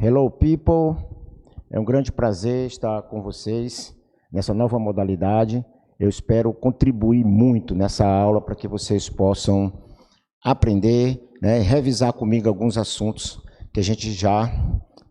Hello, people! É um grande prazer estar com vocês nessa nova modalidade. Eu espero contribuir muito nessa aula para que vocês possam aprender, né, e revisar comigo alguns assuntos que a gente já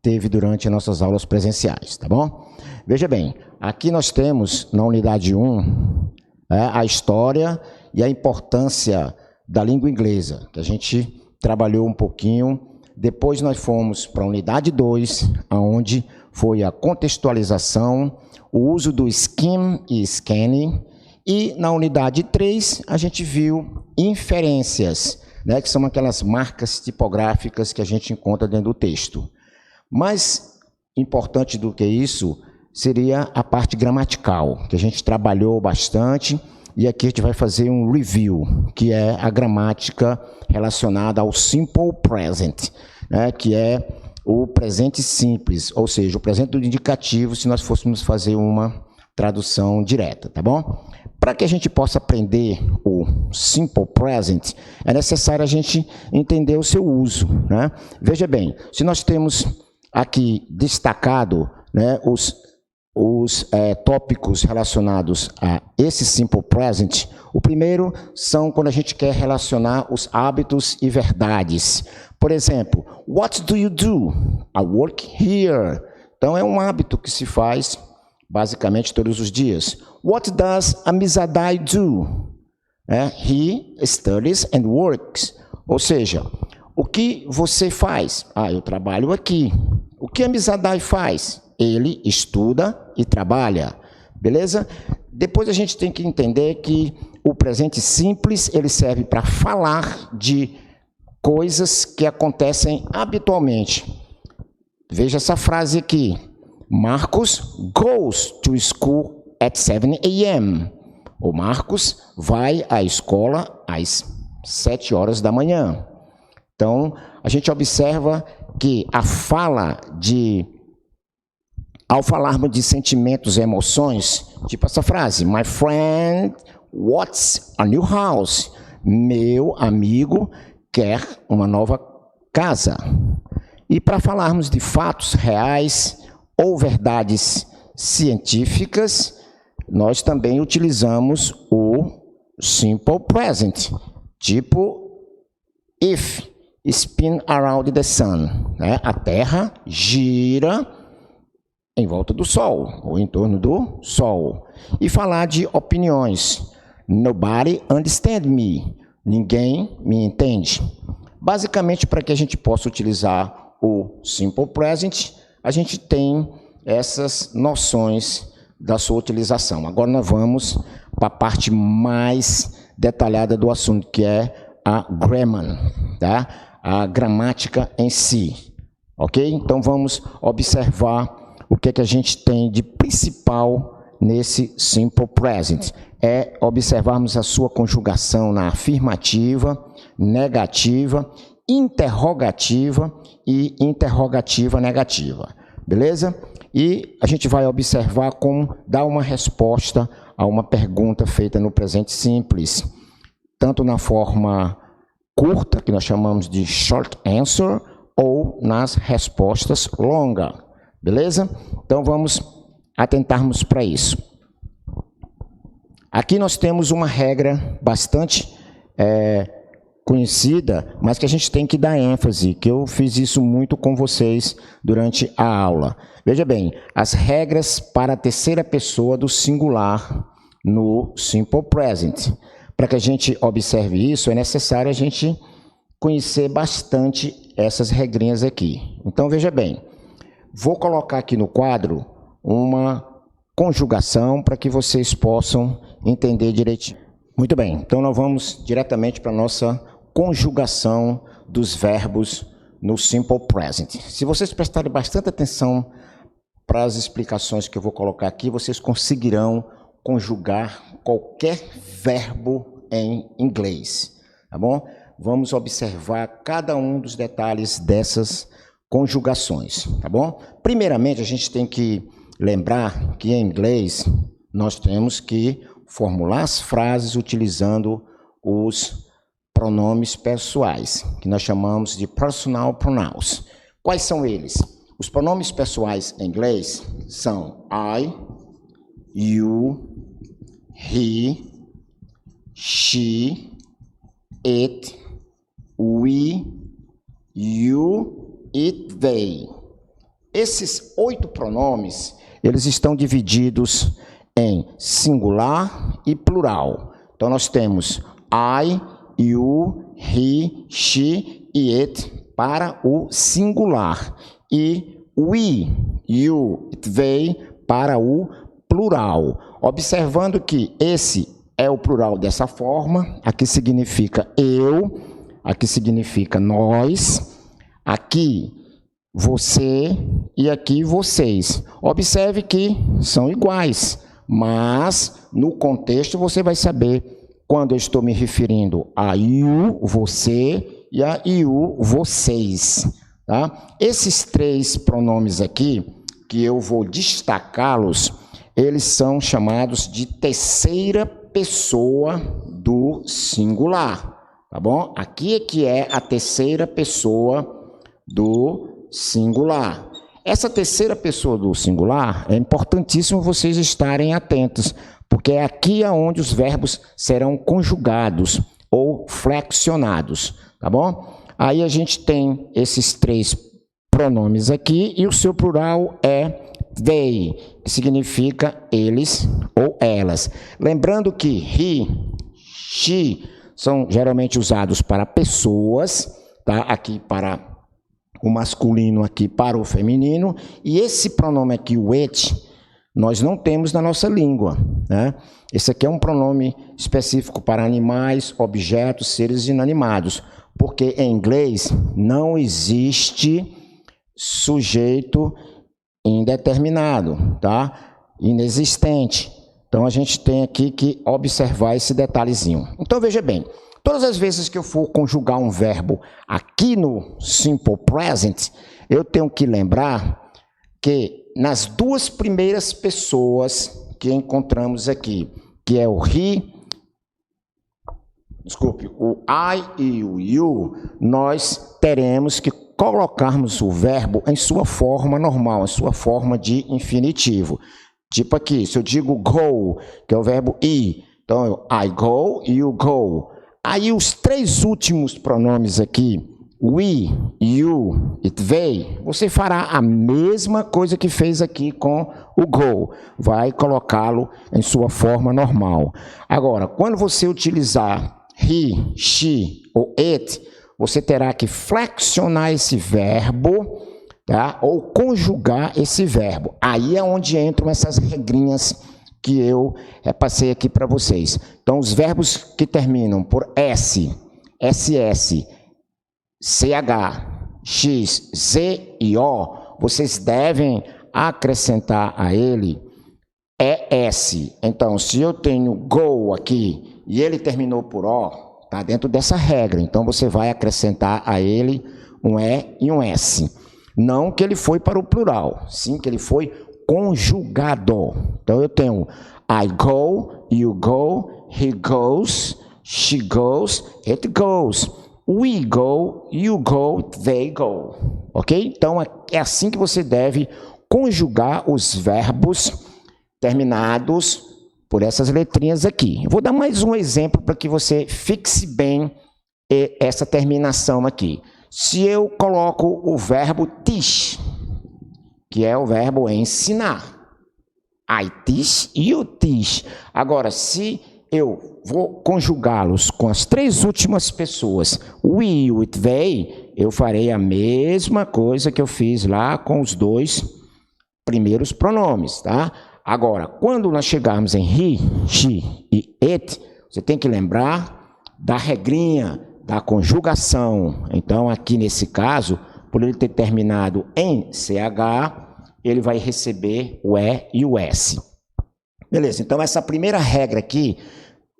teve durante as nossas aulas presenciais, tá bom? Veja bem, aqui nós temos na unidade 1 a história e a importância da língua inglesa, que a gente trabalhou um pouquinho. Depois nós fomos para a unidade 2, onde foi a contextualização, o uso do skim e scanning, e na unidade 3 a gente viu inferências, né, que são aquelas marcas tipográficas que a gente encontra dentro do texto. Mais importante do que isso seria a parte gramatical, que a gente trabalhou bastante, e aqui a gente vai fazer um review, que é a gramática relacionada ao simple present, né, que é o presente simples, ou seja, o presente do indicativo, se nós fôssemos fazer uma tradução direta, tá bom? Para que a gente possa aprender o simple present, é necessário a gente entender o seu uso, né? Veja bem, se nós temos aqui destacado, né, os tópicos relacionados a esse simple present, o primeiro são quando a gente quer relacionar os hábitos e verdades. Por exemplo, what do you do? I work here. Então, é um hábito que se faz basicamente todos os dias. What does Amizadai do? He studies and works. Ou seja, o que você faz? Eu trabalho aqui. O que Amizadai faz? Ele estuda e trabalha, beleza? Depois a gente tem que entender que o presente simples, ele serve para falar de coisas que acontecem habitualmente. Veja essa frase aqui. Marcos goes to school at 7 a.m. O Marcos vai à escola às 7 horas da manhã. Então, a gente observa que ao falarmos de sentimentos e emoções, tipo essa frase, my friend wants a new house. Meu amigo quer uma nova casa. E para falarmos de fatos reais ou verdades científicas, nós também utilizamos o simple present, tipo if spin around the sun, né? A Terra gira em volta do Sol, ou em torno do Sol. E falar de opiniões. Nobody understand me. Ninguém me entende. Basicamente, para que a gente possa utilizar o simple present, a gente tem essas noções da sua utilização. Agora nós vamos para a parte mais detalhada do assunto, que é a grammar, tá? A gramática em si. Ok? Então vamos observar o que é que a gente tem de principal nesse simple present. É observarmos a sua conjugação na afirmativa, negativa, interrogativa e interrogativa negativa. Beleza? E a gente vai observar como dar uma resposta a uma pergunta feita no presente simples, tanto na forma curta, que nós chamamos de short answer, ou nas respostas longas. Beleza? Então, vamos atentarmos para isso. Aqui nós temos uma regra bastante conhecida, mas que a gente tem que dar ênfase, que eu fiz isso muito com vocês durante a aula. Veja bem, as regras para a terceira pessoa do singular no simple present. Para que a gente observe isso, é necessário a gente conhecer bastante essas regrinhas aqui. Então, veja bem, vou colocar aqui no quadro uma conjugação para que vocês possam entender direitinho. Muito bem, então nós vamos diretamente para a nossa conjugação dos verbos no simple present. Se vocês prestarem bastante atenção para as explicações que eu vou colocar aqui, vocês conseguirão conjugar qualquer verbo em inglês, tá bom? Vamos observar cada um dos detalhes dessas conjugações, tá bom? Primeiramente, a gente tem que lembrar que em inglês nós temos que formular as frases utilizando os pronomes pessoais, que nós chamamos de personal pronouns. Quais são eles? Os pronomes pessoais em inglês são I, you, he, she, it, we, you, it, they. Esses 8 pronomes, eles estão divididos em singular e plural. Então, nós temos I, you, he, she e it para o singular e we, you, it, they para o plural. Observando que esse é o plural dessa forma, aqui significa eu, aqui significa nós, aqui você e aqui vocês. Observe que são iguais, mas no contexto você vai saber quando eu estou me referindo a you, você, e a you, vocês. Tá? Esses 3 pronomes aqui, que eu vou destacá-los, eles são chamados de terceira pessoa do singular. Tá bom? Aqui é que é a terceira pessoa do singular. Essa terceira pessoa do singular é importantíssimo vocês estarem atentos, porque é aqui onde os verbos serão conjugados ou flexionados, tá bom? Aí a gente tem esses 3 pronomes aqui e o seu plural é they, que significa eles ou elas. Lembrando que he, she são geralmente usados para pessoas, tá? Aqui para o masculino, aqui para o feminino, e esse pronome aqui, o it, nós não temos na nossa língua, né? Esse aqui é um pronome específico para animais, objetos, seres inanimados, porque em inglês não existe sujeito indeterminado, tá? Inexistente. Então a gente tem aqui que observar esse detalhezinho. Então veja bem, todas as vezes que eu for conjugar um verbo aqui no Simple Present, eu tenho que lembrar que nas 2 primeiras pessoas que encontramos aqui, que é o he, o I e o you, nós teremos que colocarmos o verbo em sua forma normal, em sua forma de infinitivo. Tipo aqui, se eu digo go, que é o verbo ir, então I go e you go. Aí os 3 últimos pronomes aqui, we, you, it, they, você fará a mesma coisa que fez aqui com o go, vai colocá-lo em sua forma normal. Agora, quando você utilizar he, she ou it, você terá que flexionar esse verbo, tá? Ou conjugar esse verbo. Aí é onde entram essas regrinhas que eu passei aqui para vocês. Então, os verbos que terminam por S, SS, CH, X, Z e O, vocês devem acrescentar a ele ES. Então, se eu tenho go aqui e ele terminou por O, está dentro dessa regra. Então, você vai acrescentar a ele um E e um S. Não que ele foi para o plural, sim que ele foi conjugado. Então, eu tenho I go, you go, he goes, she goes, it goes. We go, you go, they go. Ok? Então, é assim que você deve conjugar os verbos terminados por essas letrinhas aqui. Eu vou dar mais um exemplo para que você fixe bem essa terminação aqui. Se eu coloco o verbo teach, que é o verbo ensinar. I teach, you teach. Agora, se eu vou conjugá-los com as 3 últimas pessoas, we, you, it, they, eu farei a mesma coisa que eu fiz lá com os 2 primeiros pronomes, tá? Agora, quando nós chegarmos em he, she e it, você tem que lembrar da regrinha da conjugação. Então, aqui nesse caso, por ele ter terminado em CH, ele vai receber o E e o S. Beleza, então essa primeira regra aqui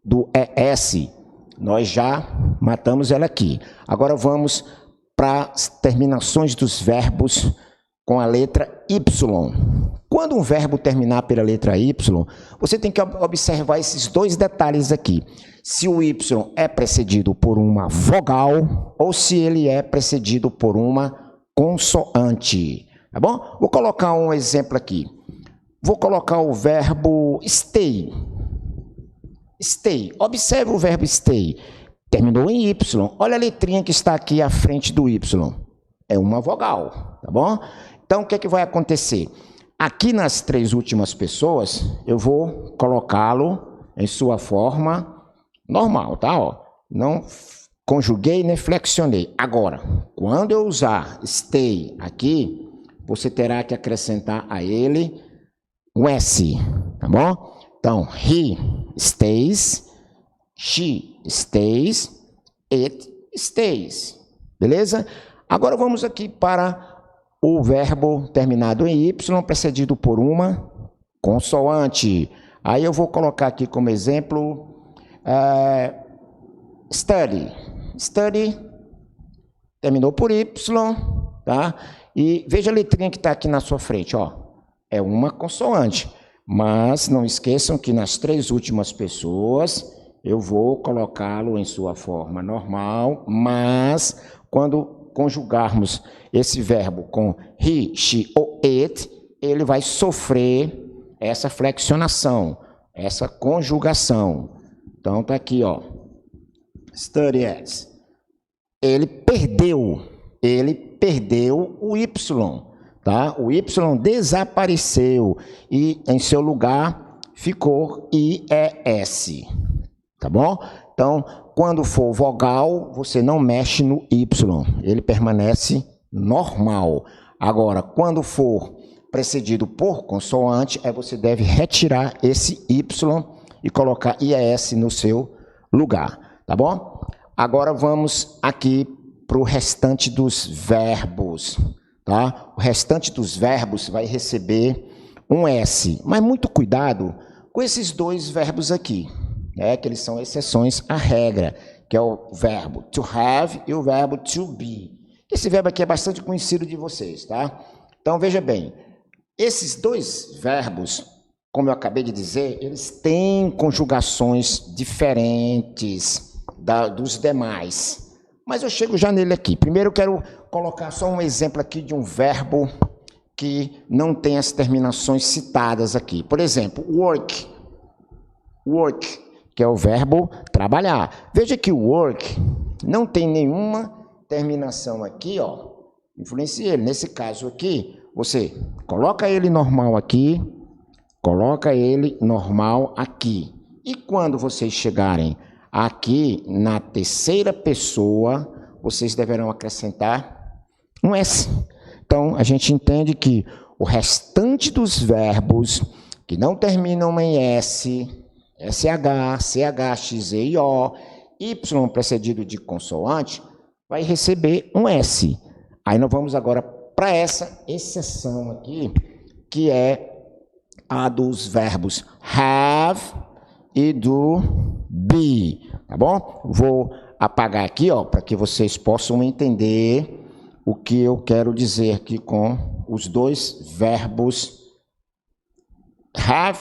do ES, nós já matamos ela aqui. Agora vamos para as terminações dos verbos com a letra Y. Quando um verbo terminar pela letra Y, você tem que observar esses 2 detalhes aqui. Se o Y é precedido por uma vogal ou se ele é precedido por uma consoante. tá bom? Vou colocar um exemplo aqui. Vou colocar o verbo stay. Stay. Observe o verbo stay. Terminou em Y. Olha a letrinha que está aqui à frente do Y. É uma vogal, tá bom? Então, o que é que vai acontecer? Aqui nas três últimas pessoas, eu vou colocá-lo em sua forma normal, tá? Ó, não conjuguei nem flexionei. Agora, quando eu usar stay aqui, você terá que acrescentar a ele um S, tá bom? Então, he stays, she stays, it stays. Beleza? Agora vamos aqui para o verbo terminado em Y, precedido por uma consoante. Aí eu vou colocar aqui como exemplo, study. Study, terminou por Y, tá? E veja a letrinha que está aqui na sua frente, ó. É uma consoante. Mas não esqueçam que nas três últimas pessoas eu vou colocá-lo em sua forma normal, mas quando conjugarmos esse verbo com he, she ou it, ele vai sofrer essa flexionação, essa conjugação. Então tá aqui, ó. Study as. Ele perdeu o Y, tá? O Y desapareceu e em seu lugar ficou IES, tá bom? Então, quando for vogal, você não mexe no Y, ele permanece normal. Agora, quando for precedido por consoante, você deve retirar esse Y e colocar IES no seu lugar, tá bom? Agora vamos aqui para o restante dos verbos, tá? O restante dos verbos vai receber um S, mas muito cuidado com esses dois verbos aqui, que eles são exceções à regra, que é o verbo to have e o verbo to be. Esse verbo aqui é bastante conhecido de vocês, tá? Então, veja bem, esses dois verbos, como eu acabei de dizer, eles têm conjugações diferentes dos demais. Mas eu chego já nele aqui. Primeiro eu quero colocar só um exemplo aqui de um verbo que não tem as terminações citadas aqui. Por exemplo, work. Work, que é o verbo trabalhar. Veja que o work não tem nenhuma terminação aqui, ó. Influencia ele. Nesse caso aqui, você coloca ele normal aqui, coloca ele normal aqui. E quando vocês chegarem aqui na terceira pessoa, vocês deverão acrescentar um S. Então, a gente entende que o restante dos verbos que não terminam em S, SH, CH, XE e O, Y precedido de consoante, vai receber um S. Aí nós vamos agora para essa exceção aqui, que é a dos verbos have e do be, tá bom? Vou apagar aqui, ó, para que vocês possam entender o que eu quero dizer aqui com os dois verbos have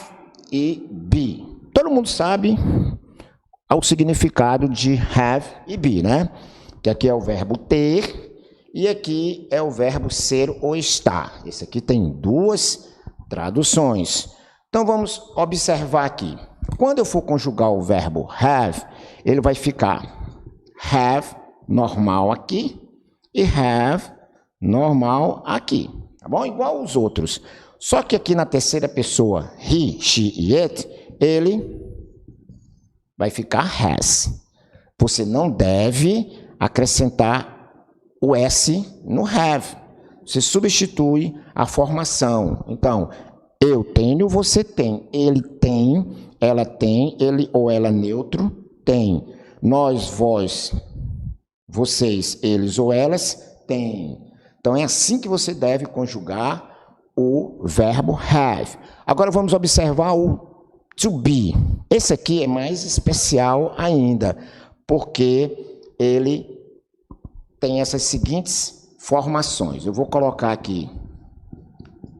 e be. Todo mundo sabe o significado de have e be, né? Que aqui é o verbo ter e aqui é o verbo ser ou estar. Esse aqui tem duas traduções. Então vamos observar aqui. Quando eu for conjugar o verbo have, ele vai ficar have normal aqui e have normal aqui, tá bom? Igual os outros. Só que aqui na terceira pessoa, he, she e it, ele vai ficar has. Você não deve acrescentar o S no have. Você substitui a formação. Então, eu tenho, você tem. Ele tem, ela tem, ele ou ela neutro tem. Nós, vós, vocês, eles ou elas têm. Então, é assim que você deve conjugar o verbo have. Agora, vamos observar o to be. Esse aqui é mais especial ainda, porque ele tem essas seguintes formações. Eu vou colocar aqui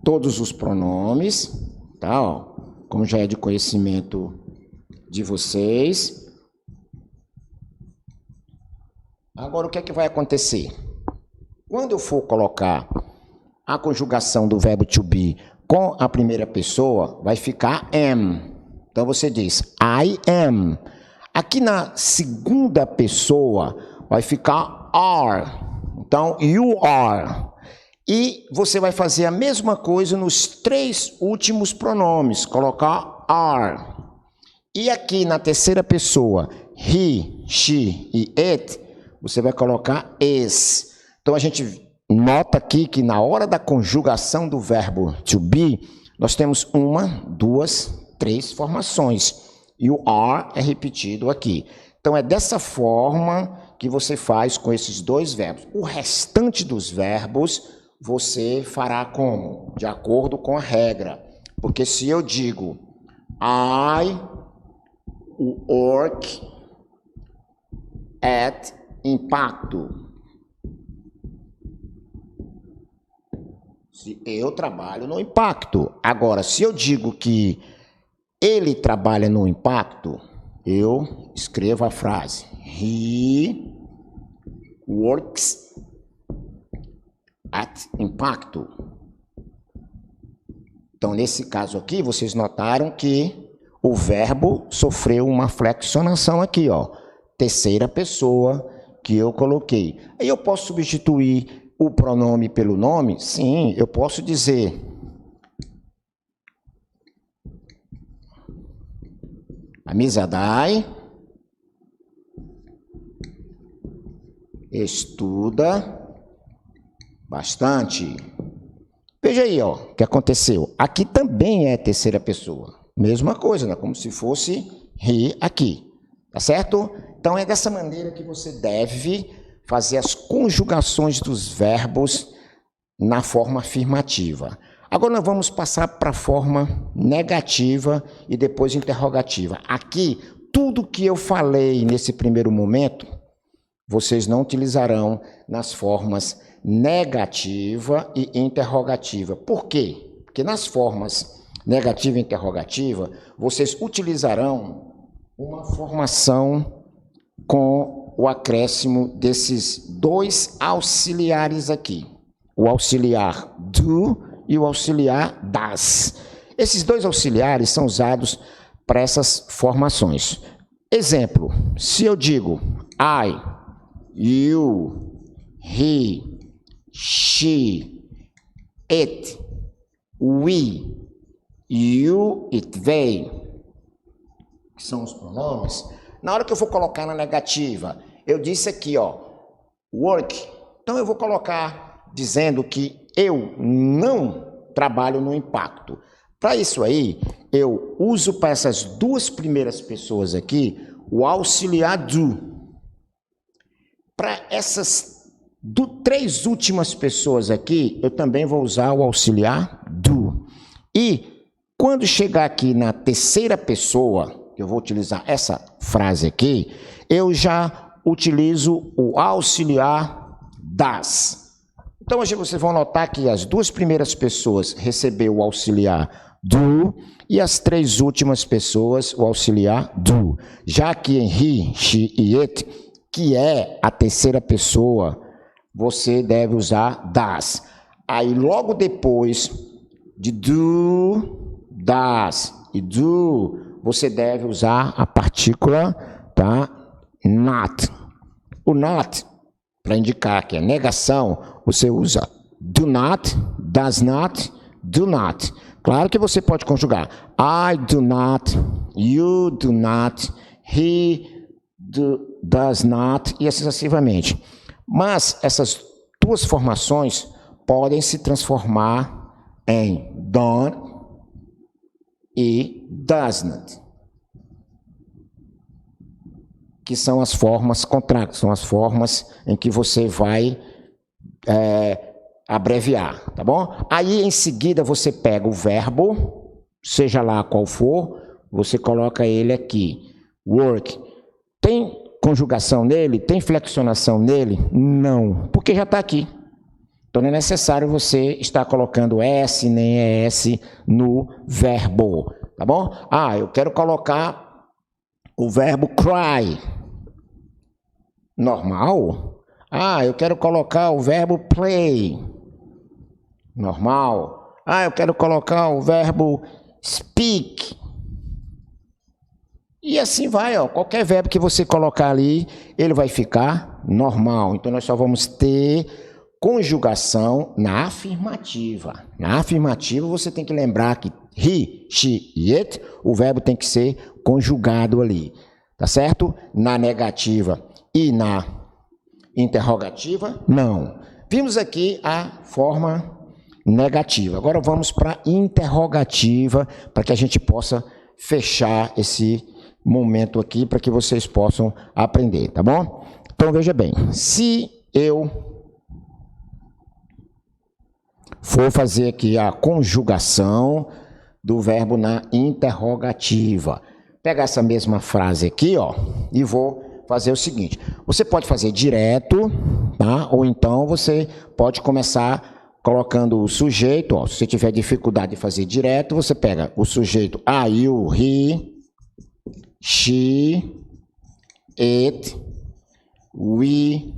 todos os pronomes, tá? Ó, como já é de conhecimento de vocês. Agora, o que é que vai acontecer? Quando eu for colocar a conjugação do verbo to be com a primeira pessoa vai ficar am. Então você diz I am. Aqui na segunda pessoa vai ficar are. Então you are. E você vai fazer a mesma coisa nos 3 últimos pronomes, colocar are. E aqui na terceira pessoa, he, she e it, você vai colocar is. Então a gente nota aqui que na hora da conjugação do verbo to be, nós temos 1, 2, 3 formações. E o are é repetido aqui. Então é dessa forma que você faz com esses 2 verbos. O restante dos verbos você fará como? De acordo com a regra. Porque se eu digo I work at Impacto, se eu trabalho no Impacto. Agora, se eu digo que ele trabalha no Impacto, eu escrevo a frase He works at Impacto. Então, nesse caso aqui, vocês notaram que o verbo sofreu uma flexionação aqui, ó. Terceira pessoa que eu coloquei. Aí eu posso substituir o pronome pelo nome? Sim, eu posso dizer Amizadai estuda bastante. Veja aí, ó, o que aconteceu. Aqui também é terceira pessoa. Mesma coisa, né? Como se fosse he aqui. Tá certo? Então é dessa maneira que você deve fazer as conjugações dos verbos na forma afirmativa. Agora nós vamos passar para a forma negativa e depois interrogativa. Aqui, tudo que eu falei nesse primeiro momento, vocês não utilizarão nas formas negativa e interrogativa. Por quê? Porque nas formas negativa e interrogativa, vocês utilizarão uma formação com o acréscimo desses 2 auxiliares aqui. O auxiliar do e o auxiliar das. Esses 2 auxiliares são usados para essas formações. Exemplo, se eu digo I, you, he, she, it, we, you, it, they, que são os pronomes, na hora que eu for colocar na negativa, eu disse aqui, ó, work, então eu vou colocar dizendo que eu não trabalho no Impacto. Para isso aí, eu uso para essas 2 primeiras pessoas aqui, o auxiliar do. Para essas 3 últimas pessoas aqui, eu também vou usar o auxiliar do. E quando chegar aqui na terceira pessoa, eu vou utilizar essa frase aqui, eu já utilizo o auxiliar das. Então, hoje vocês vão notar que as 2 primeiras pessoas receberam o auxiliar do e as 3 últimas pessoas o auxiliar do. Já que em he, she e it, que é a terceira pessoa, você deve usar das. Aí, logo depois de do, das e do, você deve usar a partícula, tá? Not. O not, para indicar que é negação, você usa do not, does not, do not. Claro que você pode conjugar I do not, you do not, he does not e assim sucessivamente. Mas essas 2 formações podem se transformar em don't e does not, que são as formas contrárias, são as formas em que você vai abreviar, tá bom? Aí, em seguida, você pega o verbo, seja lá qual for, você coloca ele aqui, work. Tem conjugação nele? Tem flexionação nele? Não, porque já está aqui. Então, não é necessário você estar colocando S nem ES no verbo, tá bom? Ah, eu quero colocar o verbo cry. Normal? Ah, eu quero colocar o verbo play. normal. Ah, eu quero colocar o verbo speak. E assim vai, ó. Qualquer verbo que você colocar ali, ele vai ficar normal. Então, nós só vamos ter conjugação na afirmativa. Na afirmativa, você tem que lembrar que he, she e it, o verbo tem que ser conjugado ali. Tá certo? Na negativa e na interrogativa, não. Vimos aqui a forma negativa. Agora vamos para a interrogativa, para que a gente possa fechar esse momento aqui, para que vocês possam aprender, tá bom? Então, veja bem, se eu for fazer aqui a conjugação do verbo na interrogativa, pegar essa mesma frase aqui, ó, e vou fazer o seguinte. Você pode fazer direto, tá? Ou então você pode começar colocando o sujeito, ó. Se você tiver dificuldade de fazer direto, você pega o sujeito I, you, he, she, it, we,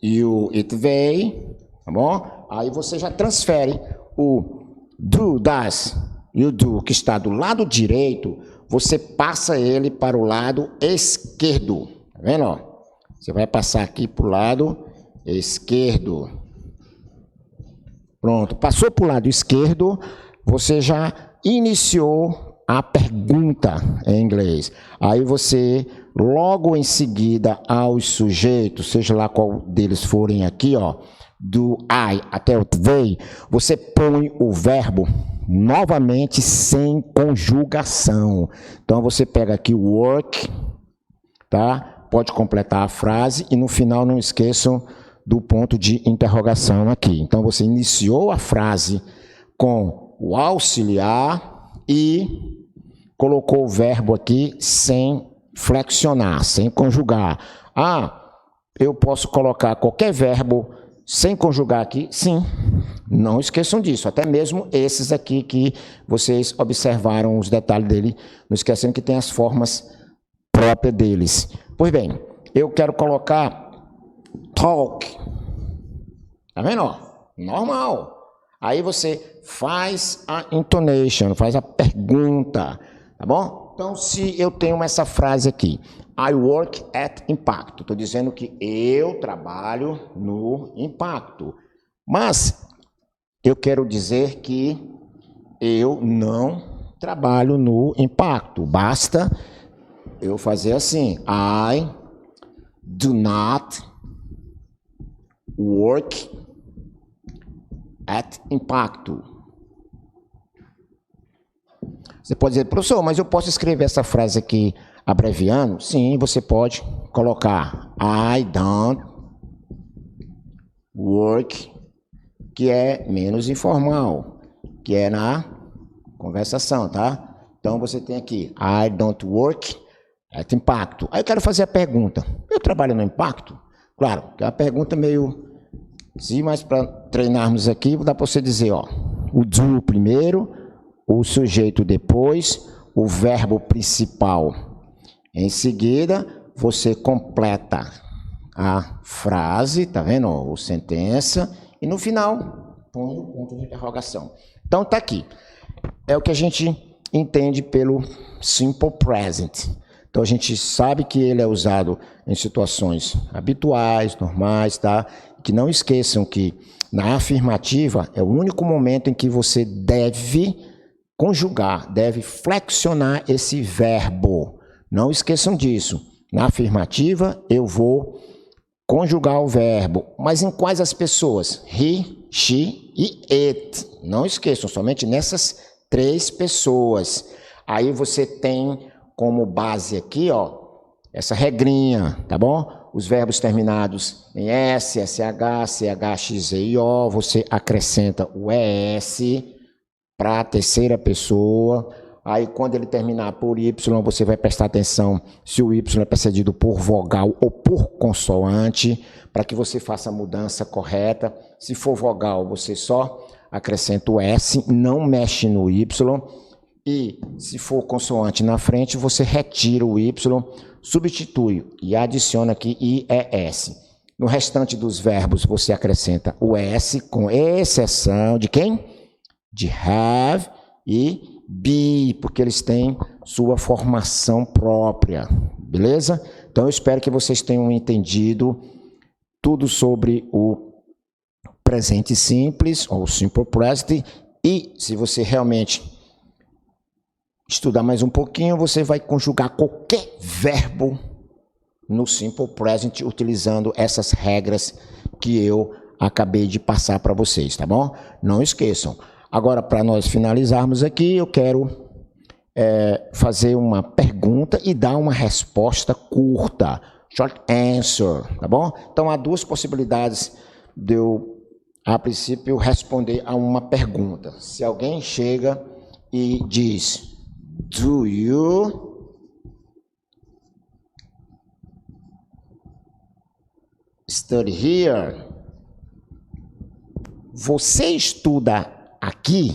you, it, they, tá bom? Aí você já transfere o do, das e o do que está do lado direito, você passa ele para o lado esquerdo. Tá vendo? Ó? Você vai passar aqui para o lado esquerdo. Pronto. Passou para o lado esquerdo, você já iniciou a pergunta em inglês. Aí você, logo em seguida aos sujeitos, seja lá qual deles forem aqui, ó, do I até o they, você põe o verbo novamente sem conjugação. Então você pega aqui o work, tá? Pode completar a frase e no final não esqueçam do ponto de interrogação aqui. Então você iniciou a frase com o auxiliar e colocou o verbo aqui sem flexionar, sem conjugar. Ah, eu posso colocar qualquer verbo sem conjugar aqui? Sim. Não esqueçam disso, até mesmo esses aqui que vocês observaram os detalhes dele, não esqueçam que tem as formas próprias deles. Pois bem, eu quero colocar talk, tá vendo? Normal. Aí você faz a intonation, faz a pergunta, tá bom? Então, se eu tenho essa frase aqui, I work at Impacto, estou dizendo que eu trabalho no Impacto, mas eu quero dizer que eu não trabalho no Impacto. Basta eu fazer assim, I do not work at Impacto. Você pode dizer, professor, mas eu posso escrever essa frase aqui abreviando? Sim, você pode colocar I don't work, que é menos informal, que é na conversação, tá? Então você tem aqui I don't work at Impacto. Aí eu quero fazer a pergunta, eu trabalho no Impacto? Claro, que é uma pergunta meio... Sim, mas para treinarmos aqui, dá para você dizer, ó, o do primeiro, o sujeito depois, o verbo principal. Em seguida, você completa a frase, tá vendo? O sentença, e no final, põe o ponto de interrogação. Então, tá aqui. É o que a gente entende pelo simple present. Então, a gente sabe que ele é usado em situações habituais, normais, tá? Que não esqueçam que na afirmativa é o único momento em que você deve conjugar, deve flexionar esse verbo. Não esqueçam disso. Na afirmativa, eu vou conjugar o verbo. Mas em quais as pessoas? He, she e it. Não esqueçam, somente nessas 3 pessoas. Aí você tem como base aqui, ó, essa regrinha, tá bom? Os verbos terminados em S, SH, CH, X, E, O, você acrescenta o ES para a terceira pessoa. Aí, quando ele terminar por Y, você vai prestar atenção se o Y é precedido por vogal ou por consoante, para que você faça a mudança correta. Se for vogal, você só acrescenta o S, não mexe no Y. E se for consoante na frente, você retira o Y, substitui e adiciona aqui IES. No restante dos verbos, você acrescenta o S, com exceção de quem? De have e be, porque eles têm sua formação própria, beleza? Então, eu espero que vocês tenham entendido tudo sobre o presente simples, ou simple present, e se você realmente estudar mais um pouquinho, você vai conjugar qualquer verbo no simple present utilizando essas regras que eu acabei de passar para vocês, tá bom? Não esqueçam. Agora, para nós finalizarmos aqui, eu quero fazer uma pergunta e dar uma resposta curta, short answer, tá bom? Então, há duas possibilidades de eu, a princípio, responder a uma pergunta. Se alguém chega e diz, do you study here? Você estuda aqui?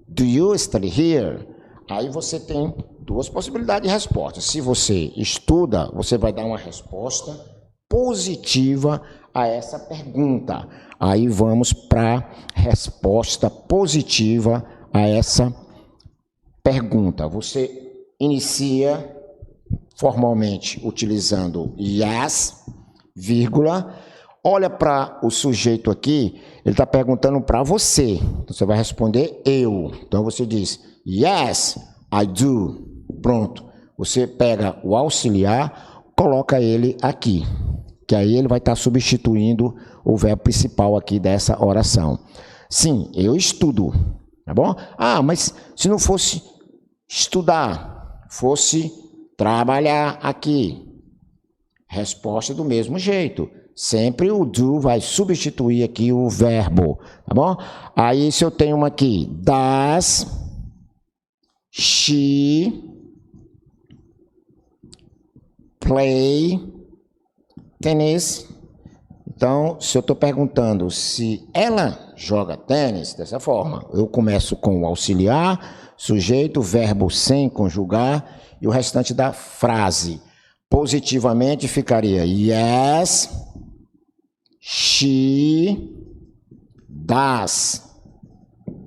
Do you study here? Aí você tem duas possibilidades de resposta. Se você estuda, você vai dar uma resposta positiva a essa pergunta. Aí vamos para a resposta positiva a essa pergunta. Você inicia formalmente utilizando yes, vírgula. Olha para o sujeito aqui, ele está perguntando para você. Então, você vai responder eu. Então, você diz, yes, I do. Pronto. Você pega o auxiliar, coloca ele aqui. Que aí ele vai estar substituindo o verbo principal aqui dessa oração. Sim, eu estudo. Tá bom? Ah, mas se não fosse estudar, fosse trabalhar aqui. Resposta do mesmo jeito. Sempre o do vai substituir aqui o verbo, tá bom? Aí se eu tenho uma aqui, does she play tennis? Então, se eu estou perguntando se ela joga tênis, dessa forma, eu começo com o auxiliar, sujeito, verbo sem conjugar e o restante da frase. Positivamente ficaria yes, she does.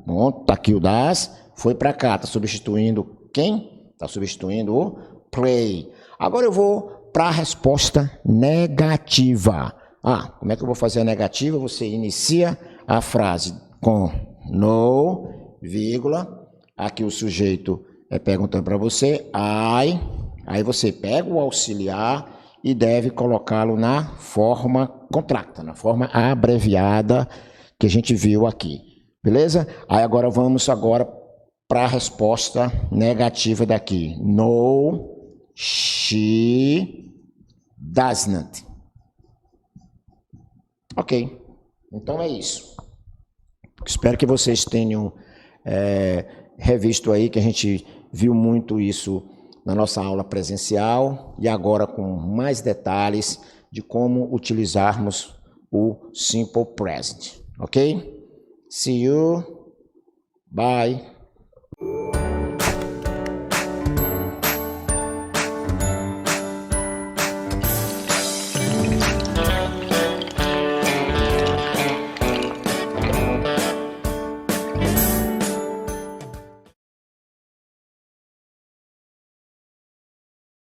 Bom, tá aqui o does, foi para cá, está substituindo quem? Está substituindo o play. Agora eu vou para a resposta negativa. Ah, como é que eu vou fazer a negativa? Você inicia a frase com no, vírgula, aqui o sujeito perguntando para você, I, aí você pega o auxiliar e deve colocá-lo na forma contracta, na forma abreviada que a gente viu aqui, beleza? Aí agora vamos para a resposta negativa daqui. No, she doesn't. Ok, então é isso. Espero que vocês tenham revisto aí, que a gente viu muito isso na nossa aula presencial e agora com mais detalhes de como utilizarmos o Simple Present. Ok? See you. Bye.